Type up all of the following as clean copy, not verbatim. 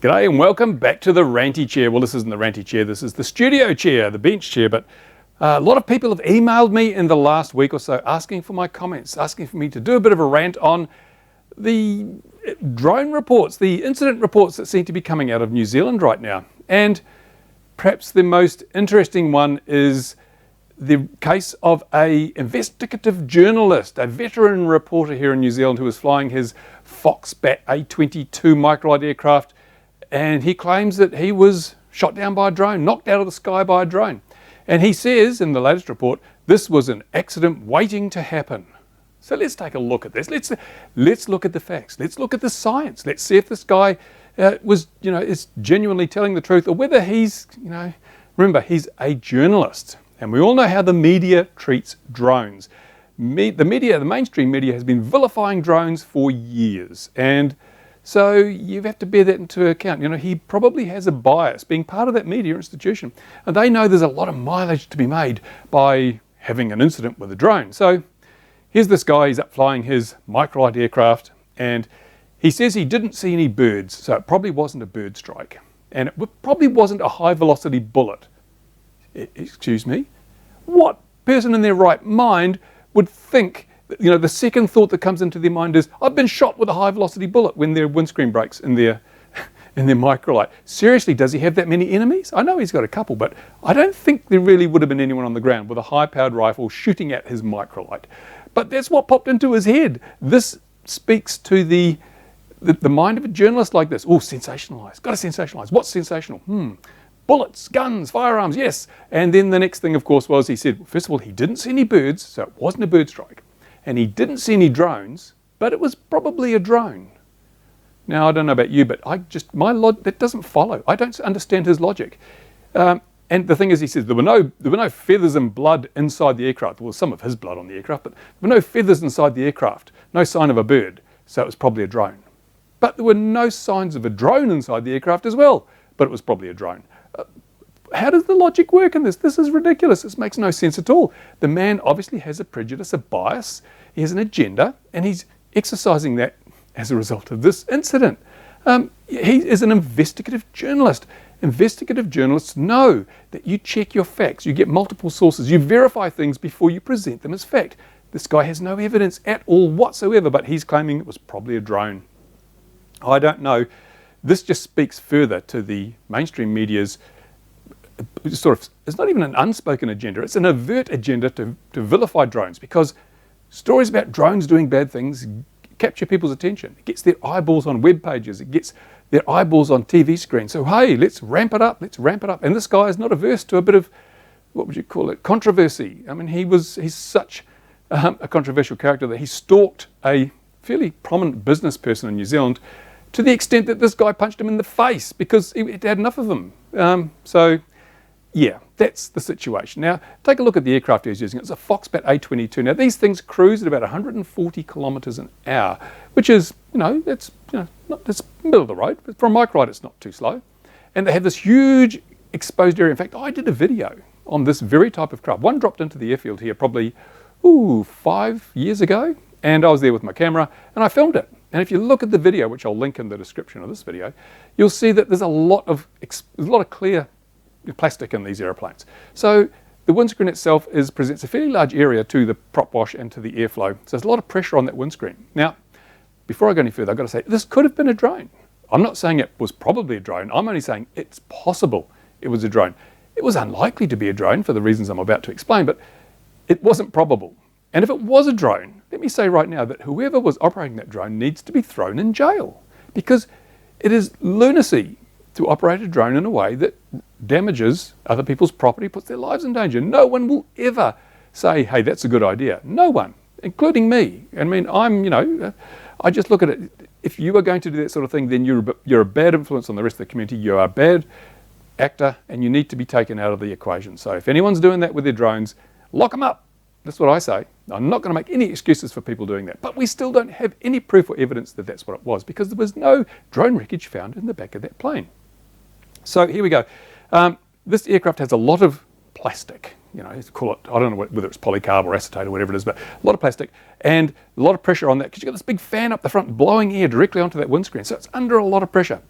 G'day and welcome back to the ranty chair. Well, this isn't the ranty chair, this is the studio chair, the bench chair, but a lot of people have emailed me in the last week or so asking for my comments, asking for me to do a bit of a rant on the drone reports, the incident reports that seem to be coming out of New Zealand right now. And perhaps the most interesting one is the case of an investigative journalist, a veteran reporter here in New Zealand who was flying his Foxbat A22 microlight aircraft, and he claims that he was shot down by a drone, knocked out of the sky by a drone. And he says in the latest report, this was an accident waiting to happen. So let's take a look at this. Let's look at the facts. Let's look at the science. Let's see if this guy is genuinely telling the truth, or whether he's, remember, he's a journalist. And we all know how the media treats drones. The mainstream media has been vilifying drones for years. And so you have to bear that into account. He probably has a bias being part of that media institution. And they know there's a lot of mileage to be made by having an incident with a drone. So here's this guy, he's up flying his microlight aircraft, and he says he didn't see any birds, so it probably wasn't a bird strike. And it probably wasn't a high velocity bullet. Excuse me? What person in their right mind would think, the second thought that comes into their mind is, I've been shot with a high velocity bullet, when their windscreen breaks in their microlight. Seriously, does he have that many enemies? I know he's got a couple, but I don't think there really would have been anyone on the ground with a high powered rifle shooting at his microlight. But that's what popped into his head. This speaks to the mind of a journalist like this. Oh, sensationalise. Got to sensationalise. What's sensational? Bullets, guns, firearms, yes. And then the next thing, of course, was he said, well, first of all, he didn't see any birds, so it wasn't a bird strike. And he didn't see any drones, but it was probably a drone. Now, I don't know about you, but that doesn't follow. I don't understand his logic. And the thing is, he says there were no feathers and blood inside the aircraft. Well, some of his blood on the aircraft, but there were no feathers inside the aircraft. No sign of a bird, so it was probably a drone. But there were no signs of a drone inside the aircraft as well, but it was probably a drone. How does the logic work in this? This is ridiculous. This makes no sense at all. The man obviously has a prejudice, a bias. He has an agenda, and he's exercising that as a result of this incident. He is an investigative journalist. Investigative journalists know that you check your facts, you get multiple sources, you verify things before you present them as fact. This guy has no evidence at all whatsoever, but he's claiming it was probably a drone. I don't know. This just speaks further to the mainstream media's it's not even an unspoken agenda, it's an overt agenda to vilify drones, because stories about drones doing bad things capture people's attention. It gets their eyeballs on web pages, it gets their eyeballs on TV screens. So hey, let's ramp it up. And this guy is not averse to a bit of, what would you call it, controversy. I mean, he's such a controversial character that he stalked a fairly prominent business person in New Zealand, to the extent that this guy punched him in the face because he had enough of him. So yeah, that's the situation. Now, take a look at the aircraft he was using. It's a Foxbat A22. Now, these things cruise at about 140 kilometres an hour, which is, that's middle of the road. But for a microlight, it's not too slow. And they have this huge exposed area. In fact, I did a video on this very type of craft. One dropped into the airfield here probably, 5 years ago. And I was there with my camera, and I filmed it. And if you look at the video, which I'll link in the description of this video, you'll see that there's a lot of clear plastic in these aeroplanes. So the windscreen itself presents a fairly large area to the prop wash and to the airflow. So there's a lot of pressure on that windscreen. Now, before I go any further, I've got to say, this could have been a drone. I'm not saying it was probably a drone. I'm only saying it's possible it was a drone. It was unlikely to be a drone for the reasons I'm about to explain, but it wasn't probable. And if it was a drone, let me say right now that whoever was operating that drone needs to be thrown in jail, because it is lunacy to operate a drone in a way that damages other people's property, puts their lives in danger. No one will ever say, hey, that's a good idea. No one, including me. I mean, I just look at it. If you are going to do that sort of thing, then you're a bad influence on the rest of the community. You are a bad actor, and you need to be taken out of the equation. So if anyone's doing that with their drones, lock them up. That's what I say. I'm not going to make any excuses for people doing that. But we still don't have any proof or evidence that that's what it was, because there was no drone wreckage found in the back of that plane. So here we go. This aircraft has a lot of plastic. Call it, I don't know whether it's polycarb or acetate or whatever it is, but a lot of plastic and a lot of pressure on that, because you've got this big fan up the front blowing air directly onto that windscreen. So it's under a lot of pressure.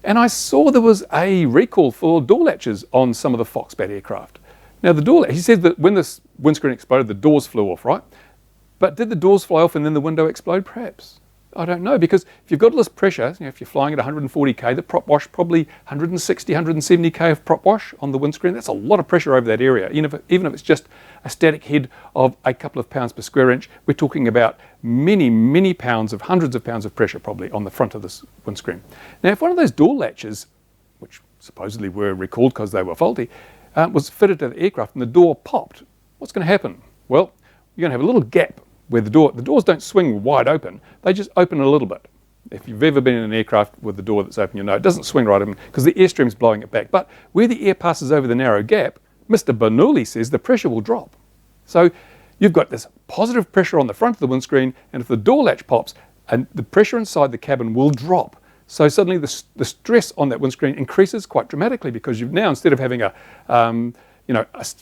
And I saw there was a recall for door latches on some of the Foxbat aircraft. Now the door, he said that when this windscreen exploded, the doors flew off, right? But did the doors fly off and then the window explode? Perhaps. I don't know, because if you've got all this pressure, if you're flying at 140k, the prop wash probably 160, 170k of prop wash on the windscreen. That's a lot of pressure over that area. Even if it's just a static head of a couple of pounds per square inch, we're talking about many, many pounds of hundreds of pounds of pressure probably on the front of this windscreen. Now, if one of those door latches, which supposedly were recalled because they were faulty, was fitted to the aircraft and the door popped, what's going to happen? Well, you're going to have a little gap where the doors don't swing wide open, they just open a little bit. If you've ever been in an aircraft with the door that's open, you'll know it doesn't swing right open because the airstream's blowing it back. But where the air passes over the narrow gap, Mr. Bernoulli says the pressure will drop. So you've got this positive pressure on the front of the windscreen, and if the door latch pops, and the pressure inside the cabin will drop. So suddenly the stress on that windscreen increases quite dramatically, because you've now, instead of having a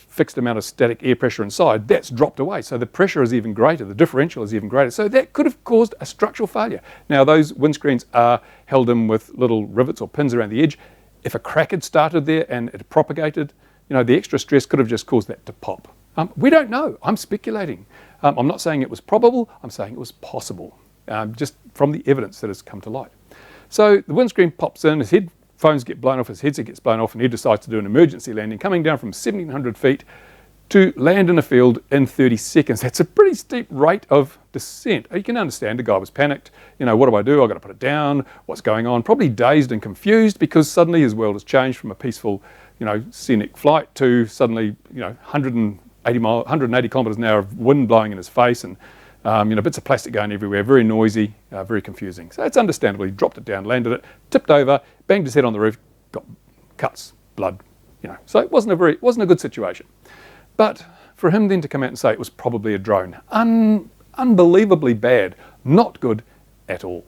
fixed amount of static air pressure inside, that's dropped away. So the pressure is even greater, the differential is even greater. So that could have caused a structural failure. Now those windscreens are held in with little rivets or pins around the edge. If a crack had started there and it propagated, the extra stress could have just caused that to pop. We don't know. I'm speculating. I'm not saying it was probable, I'm saying it was possible, just from the evidence that has come to light. So the windscreen pops in, his headphones get blown off, his headset gets blown off, and he decides to do an emergency landing, coming down from 1,700 feet to land in a field in 30 seconds. That's a pretty steep rate of descent. You can understand the guy was panicked. What do I do? I've got to put it down. What's going on? Probably dazed and confused, because suddenly his world has changed from a peaceful, scenic flight to suddenly, 180 kilometers an hour of wind blowing in his face, and bits of plastic going everywhere, very noisy, very confusing. So it's understandable. He dropped it down, landed it, tipped over, banged his head on the roof, got cuts, blood, So it wasn't a good situation. But for him then to come out and say it was probably a drone, unbelievably bad, not good at all.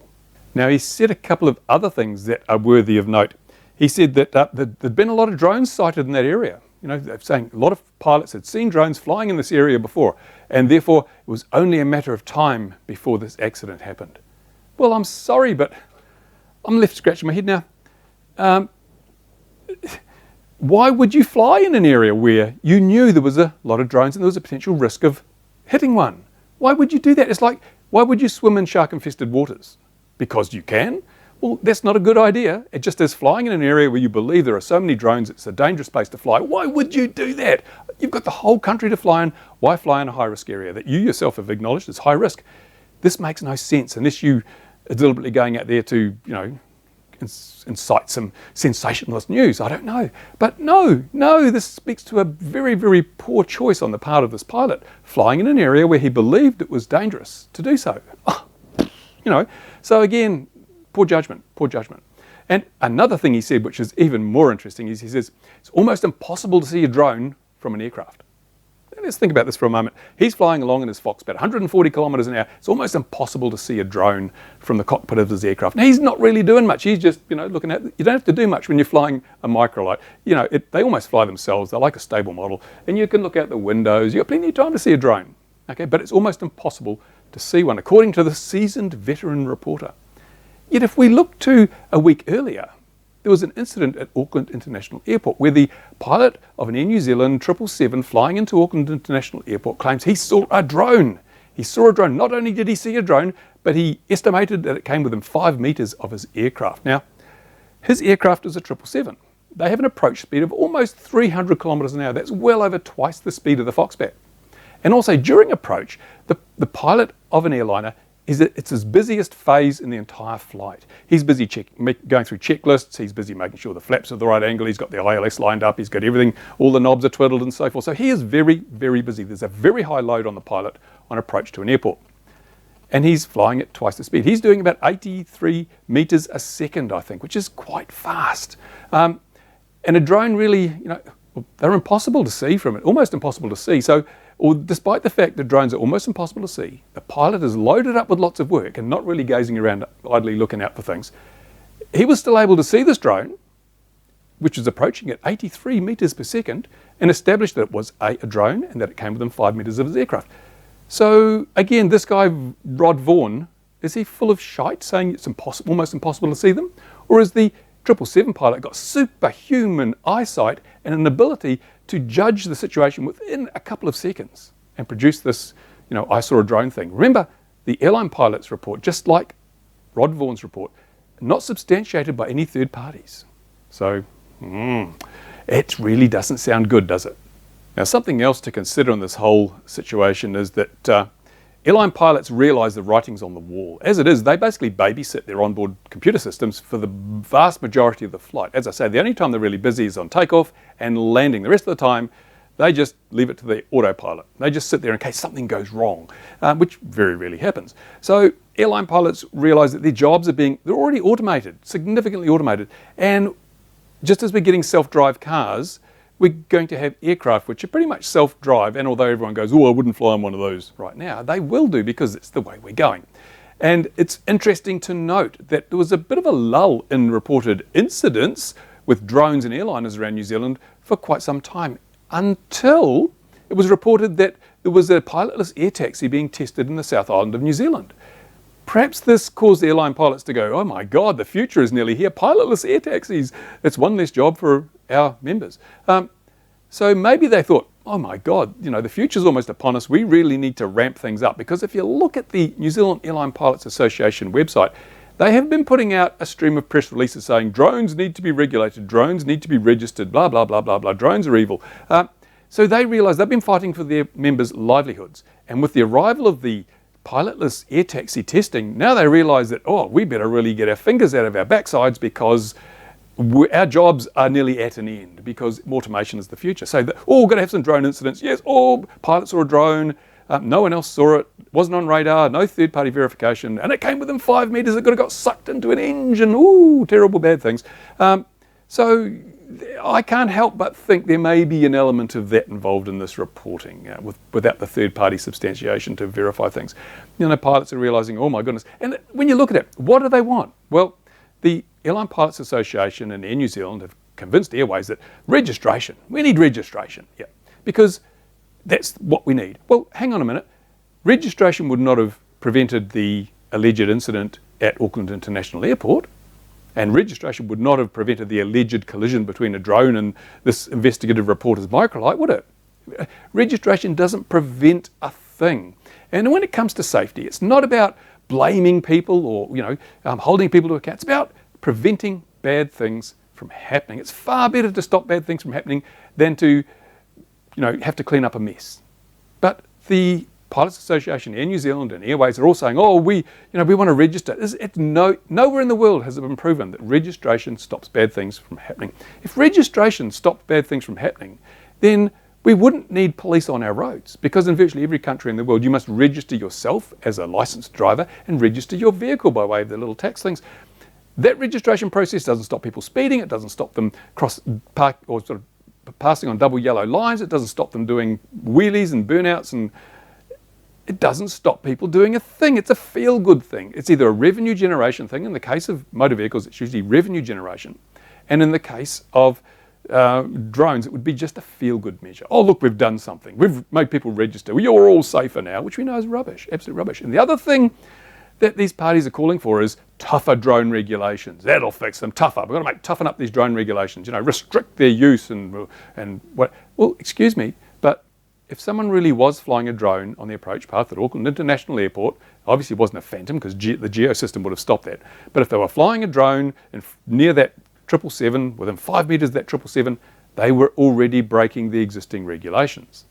Now, he said a couple of other things that are worthy of note. He said that there'd been a lot of drones sighted in that area. They're saying a lot of pilots had seen drones flying in this area before, and therefore it was only a matter of time before this accident happened. Well, I'm sorry, but I'm left scratching my head now. Why would you fly in an area where you knew there was a lot of drones and there was a potential risk of hitting one? Why would you do that? It's like, why would you swim in shark-infested waters? Because you can? Well, that's not a good idea. It just is flying in an area where you believe there are so many drones, it's a dangerous place to fly. Why would you do that? You've got the whole country to fly in. Why fly in a high-risk area that you yourself have acknowledged is high risk? This makes no sense unless you are deliberately going out there to, incite some sensationalist news. I don't know. But no, this speaks to a very, very poor choice on the part of this pilot, flying in an area where he believed it was dangerous to do so. So again, poor judgment. And another thing he said, which is even more interesting, is he says, it's almost impossible to see a drone from an aircraft. Let's think about this for a moment. He's flying along in his Foxbat, 140 kilometers an hour. It's almost impossible to see a drone from the cockpit of his aircraft. Now, he's not really doing much. He's just, looking at, you don't have to do much when you're flying a microlight. They almost fly themselves. They're like a stable model. And you can look out the windows. You've got plenty of time to see a drone. Okay, but it's almost impossible to see one, according to the seasoned veteran reporter. Yet if we look to a week earlier, there was an incident at Auckland International Airport where the pilot of an Air New Zealand 777 flying into Auckland International Airport claims he saw a drone. He saw a drone. Not only did he see a drone, but he estimated that it came within 5 meters of his aircraft. Now, his aircraft is a 777. They have an approach speed of almost 300 kilometers an hour. That's well over twice the speed of the Foxbat. And also during approach, the pilot of an airliner it's his busiest phase in the entire flight. He's busy going through checklists, he's busy making sure the flaps are the right angle, he's got the ILS lined up, he's got everything, all the knobs are twiddled and so forth. So he is very, very busy. There's a very high load on the pilot on approach to an airport. And he's flying at twice the speed. He's doing about 83 meters a second, I think, which is quite fast. And a drone really, they're impossible to see from it, almost impossible to see. So, despite the fact that drones are almost impossible to see, the pilot is loaded up with lots of work and not really gazing around idly looking out for things. He was still able to see this drone, which was approaching at 83 meters per second, and established that it was a drone and that it came within 5 meters of his aircraft. So again, this guy, Vaughan, is he full of shite saying it's almost impossible to see them? Or is the 777 pilot got superhuman eyesight and an ability to judge the situation within a couple of seconds and produce this, I saw a drone thing. Remember, the airline pilot's report, just like Rod Vaughan's report, not substantiated by any third parties. So, it really doesn't sound good, does it? Now, something else to consider in this whole situation is that airline pilots realize the writing's on the wall. As it is, they basically babysit their onboard computer systems for the vast majority of the flight. As I say, the only time they're really busy is on takeoff and landing. The rest of the time, they just leave it to the autopilot. They just sit there in case something goes wrong, which very rarely happens. So airline pilots realize that their jobs they're already automated, significantly automated. And just as we're getting self-drive cars, we're going to have aircraft which are pretty much self-drive, and although everyone goes, I wouldn't fly on one of those right now, they will do because it's the way we're going. And it's interesting to note that there was a bit of a lull in reported incidents with drones and airliners around New Zealand for quite some time, until it was reported that there was a pilotless air taxi being tested in the South Island of New Zealand. Perhaps this caused airline pilots to go, oh my God, the future is nearly here. Pilotless air taxis, that's one less job for our members. So maybe they thought, oh my God, the future's almost upon us. We really need to ramp things up, because if you look at the New Zealand Airline Pilots Association website, they have been putting out a stream of press releases saying drones need to be regulated, drones need to be registered, blah, blah, blah, blah, blah, drones are evil. So they realise they've been fighting for their members' livelihoods. And with the arrival of the pilotless air taxi testing, now they realise that, we better really get our fingers out of our backsides, because our jobs are nearly at an end, because automation is the future. So, we're going to have some drone incidents. Yes, pilots saw a drone. No one else saw it. Wasn't on radar. No third-party verification. And it came within 5 metres. It could have got sucked into an engine. Terrible bad things. So I can't help but think there may be an element of that involved in this reporting, without the third-party substantiation to verify things. Pilots are realising, oh my goodness. And when you look at it, what do they want? Well, the Airline Pilots Association and Air New Zealand have convinced Airways that we need registration, because that's what we need. Well, hang on a minute. Registration would not have prevented the alleged incident at Auckland International Airport, and registration would not have prevented the alleged collision between a drone and this investigative reporter's microlight, would it? Registration doesn't prevent a thing. And when it comes to safety, it's not about blaming people or holding people to account. It's about preventing bad things from happening. It's far better to stop bad things from happening than to have to clean up a mess. But the Pilots Association, Air New Zealand and Airways are all saying, we want to register. Nowhere in the world has it been proven that registration stops bad things from happening. If registration stopped bad things from happening, then we wouldn't need police on our roads, because in virtually every country in the world, you must register yourself as a licensed driver and register your vehicle by way of the little tax things. That registration process doesn't stop people speeding. It doesn't stop them passing on double yellow lines. It doesn't stop them doing wheelies and burnouts, and it doesn't stop people doing a thing. It's a feel-good thing. It's either a revenue generation thing. In the case of motor vehicles, it's usually revenue generation. And in the case of drones, it would be just a feel-good measure. Oh, look, we've done something. We've made people register. You're all safer now, which we know is rubbish, absolute rubbish. And the other thing that these parties are calling for is tougher drone regulations. That'll fix them. Tougher. We've got to toughen up these drone regulations. Restrict their use and what? Well, excuse me, but if someone really was flying a drone on the approach path at Auckland International Airport, obviously it wasn't a Phantom because the geo system would have stopped that. But if they were flying a drone near that 777, within 5 metres of that 777, they were already breaking the existing regulations.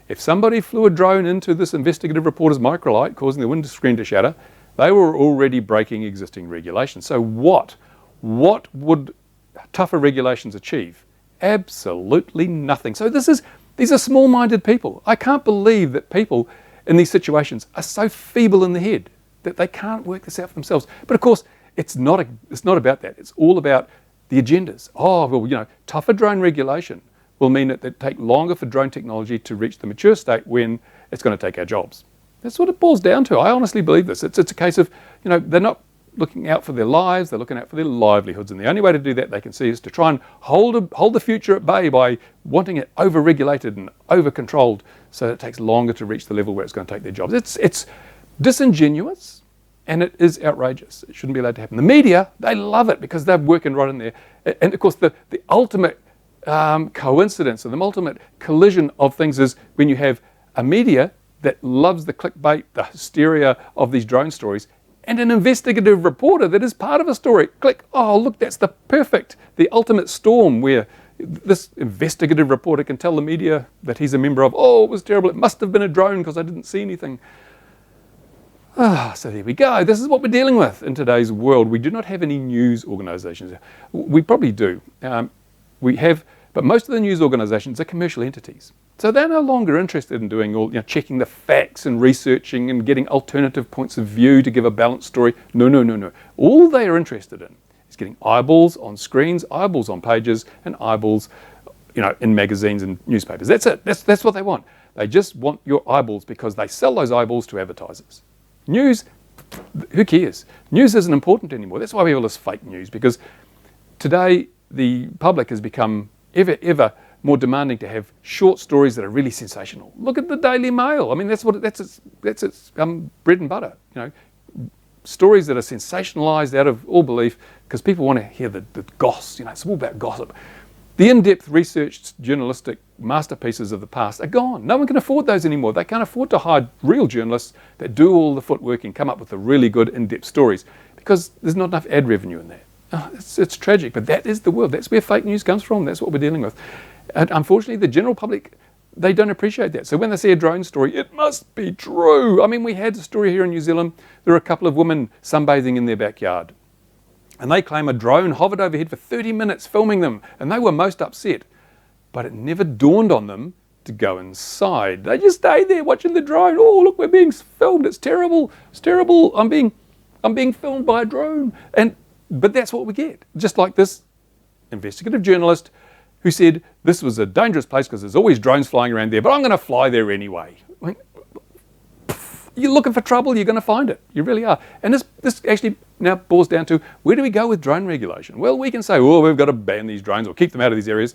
If somebody flew a drone into this investigative reporter's microlight, causing the windscreen to shatter, they were already breaking existing regulations. So what would tougher regulations achieve? Absolutely nothing. So these are small-minded people. I can't believe that people in these situations are so feeble in the head that they can't work this out for themselves. But of course, it's not about that. It's all about the agendas. Tougher drone regulation will mean that it take longer for drone technology to reach the mature state when it's going to take our jobs. That's what it boils down to. I honestly believe this. It's a case of, they're not looking out for their lives, they're looking out for their livelihoods. And the only way to do that they can see is to try and hold the future at bay by wanting it over-regulated and over-controlled so that it takes longer to reach the level where it's going to take their jobs. It's disingenuous, And it is outrageous. It shouldn't be allowed to happen. The media, they love it because they're working right in there. And of course, the ultimate coincidence and the ultimate collision of things is when you have a media that loves the clickbait, the hysteria of these drone stories, and an investigative reporter that is part of a story. Click, oh, look, that's the ultimate storm where this investigative reporter can tell the media that he's a member of, oh, it was terrible, it must have been a drone because I didn't see anything. So there we go. This is what we're dealing with in today's world. We do not have any news organisations. We probably do. We have, but most of the news organisations are commercial entities. So they're no longer interested in doing all, checking the facts and researching and getting alternative points of view to give a balanced story. No. All they are interested in is getting eyeballs on screens, eyeballs on pages, and eyeballs, in magazines and newspapers. That's it. That's what they want. They just want your eyeballs because they sell those eyeballs to advertisers. News, who cares? News isn't important anymore. That's why we have all this fake news, because today the public has become ever more demanding to have short stories that are really sensational. Look at the Daily Mail. I mean, that's its bread and butter. Stories that are sensationalized out of all belief because people want to hear the goss. It's all about gossip. The in-depth researched journalistic masterpieces of the past are gone. No one can afford those anymore. They can't afford to hire real journalists that do all the footwork and come up with the really good in-depth stories because there's not enough ad revenue in that. It's tragic, but that is the world. That's where fake news comes from. That's what we're dealing with. And unfortunately, the general public, they don't appreciate that. So when they see a drone story, it must be true. I mean, we had a story here in New Zealand. There were a couple of women sunbathing in their backyard. And they claim a drone hovered overhead for 30 minutes filming them, and they were most upset. But it never dawned on them to go inside. They just stayed there watching the drone. Oh, look, we're being filmed. It's terrible. It's terrible. I'm being filmed by a drone. But that's what we get. Just like this investigative journalist who said this was a dangerous place because there's always drones flying around there, but I'm going to fly there anyway. You're looking for trouble, you're going to find it. You really are. And this actually now boils down to, where do we go with drone regulation? Well, we can say, oh, we've got to ban these drones or keep them out of these areas.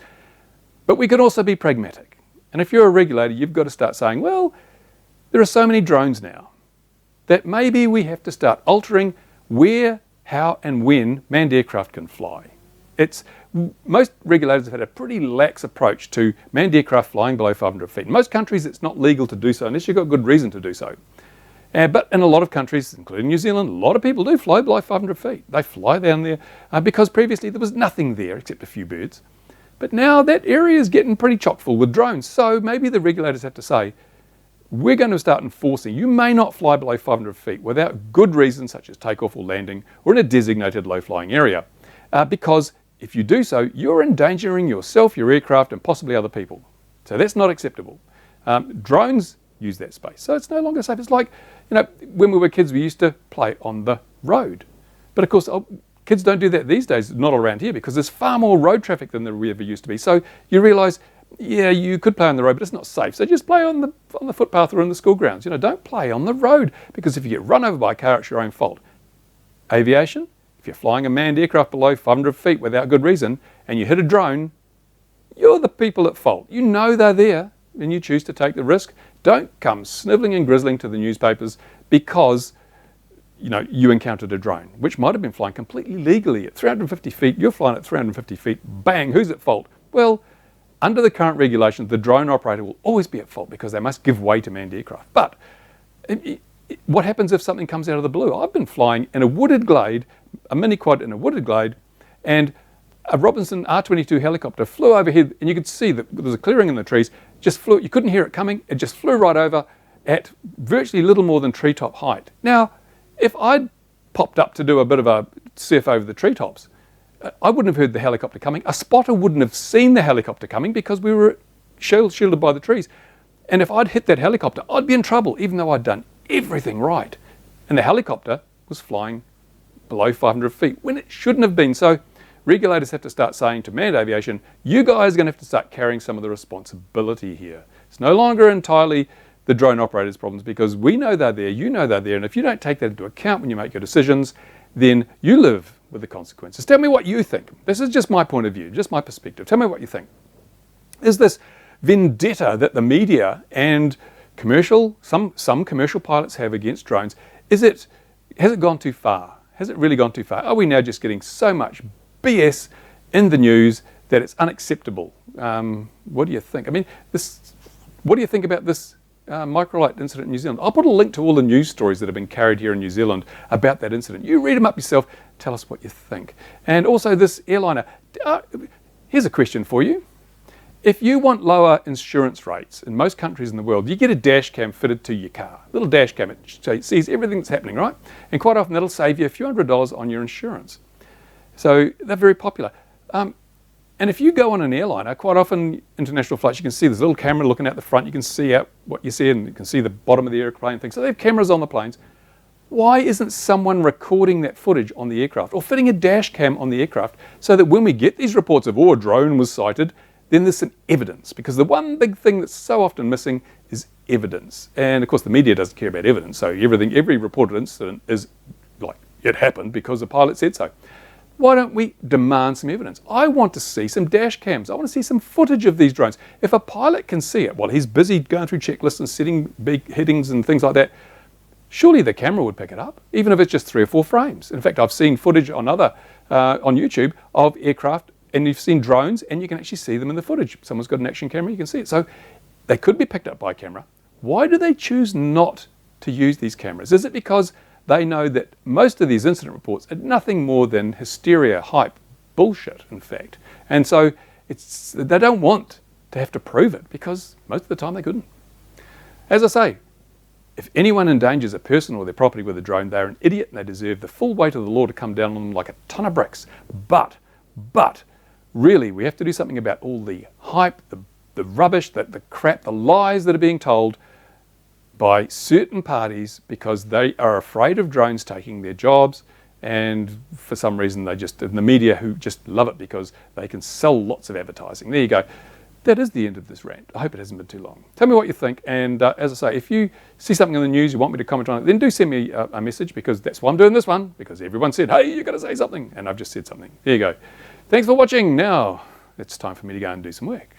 But we can also be pragmatic. And if you're a regulator, you've got to start saying, well, there are so many drones now that maybe we have to start altering where, how, and when manned aircraft can fly. Most regulators have had a pretty lax approach to manned aircraft flying below 500 feet. In most countries, it's not legal to do so unless you've got good reason to do so. But in a lot of countries, including New Zealand, a lot of people do fly below 500 feet. They fly down there because previously there was nothing there except a few birds. But now that area is getting pretty chock full with drones. So maybe the regulators have to say, we're going to start enforcing, you may not fly below 500 feet without good reasons such as takeoff or landing or in a designated low-flying area. Because if you do so, you're endangering yourself, your aircraft, and possibly other people. So that's not acceptable. Drones use that space. So it's no longer safe. It's like, when we were kids, we used to play on the road. But of course, kids don't do that these days, not around here, because there's far more road traffic than there ever used to be. So you realise, yeah, you could play on the road, but it's not safe. So just play on the footpath or in the school grounds. Don't play on the road, because if you get run over by a car, it's your own fault. Aviation, if you're flying a manned aircraft below 500 feet without good reason, and you hit a drone, you're the people at fault. You know they're there, and you choose to take the risk. Don't come snivelling and grizzling to the newspapers because you encountered a drone, which might have been flying completely legally at 350 feet. You're flying at 350 feet. Bang, who's at fault? Well, under the current regulations, the drone operator will always be at fault because they must give way to manned aircraft. But what happens if something comes out of the blue? I've been flying in a wooded glade, a mini quad in a wooded glade, and a Robinson A22 helicopter flew overhead, and you could see that there was a clearing in the trees, just flew, you couldn't hear it coming, it just flew right over at virtually little more than treetop height. Now, if I'd popped up to do a bit of a surf over the treetops, I wouldn't have heard the helicopter coming. A spotter wouldn't have seen the helicopter coming because we were shielded by the trees. And if I'd hit that helicopter, I'd be in trouble, even though I'd done everything right. And the helicopter was flying below 500 feet when it shouldn't have been. So regulators have to start saying to manned aviation, you guys are going to have to start carrying some of the responsibility here. It's no longer entirely the drone operators' problems because we know they're there, you know they're there, and if you don't take that into account when you make your decisions, then you live with the consequences. Tell me what you think. This is just my point of view, just my perspective. Tell me what you think. Is this vendetta that the media and some commercial pilots have against drones, is it has it gone too far? Has it really gone too far? Are we now just getting so much BS in the news that it's unacceptable? What do you think? I mean, what do you think about this microlight incident in New Zealand? I'll put a link to all the news stories that have been carried here in New Zealand about that incident. You read them up yourself, tell us what you think. And also this airliner. Here's a question for you. If you want lower insurance rates in most countries in the world, you get a dash cam fitted to your car. A little dash cam, it sees everything that's happening, right? And quite often that'll save you a few $100s on your insurance. So they're very popular. And if you go on an airliner, quite often international flights, you can see this little camera looking out the front, you can see out what you see, and you can see the bottom of the airplane and things. So they have cameras on the planes. Why isn't someone recording that footage on the aircraft or fitting a dash cam on the aircraft so that when we get these reports of, oh, a drone was sighted, then there's some evidence? Because the one big thing that's so often missing is evidence. And of course the media doesn't care about evidence, so every reported incident is like, it happened because the pilot said so. Why don't we demand some evidence? I want to see some dash cams. I want to see some footage of these drones. If a pilot can see it while he's busy going through checklists and setting big headings and things like that, surely the camera would pick it up, even if it's just 3 or 4 frames. In fact, I've seen footage on on YouTube of aircraft, and you've seen drones, and you can actually see them in the footage. Someone's got an action camera, you can see it. So they could be picked up by a camera. Why do they choose not to use these cameras? Is it because they know that most of these incident reports are nothing more than hysteria, hype, bullshit, in fact. And so they don't want to have to prove it because most of the time they couldn't. As I say, if anyone endangers a person or their property with a drone, they're an idiot and they deserve the full weight of the law to come down on them like a ton of bricks. But really, we have to do something about all the hype, the rubbish, the crap, the lies that are being told by certain parties because they are afraid of drones taking their jobs, and for some reason they just, in the media, who just love it because they can sell lots of advertising. There you go. That is the end of this rant. I hope it hasn't been too long. Tell me what you think, and as I say, if you see something in the news, you want me to comment on it, then do send me a message, because that's why I'm doing this one, because everyone said, hey, you've got to say something, and I've just said something. There you go. Thanks for watching. Now it's time for me to go and do some work.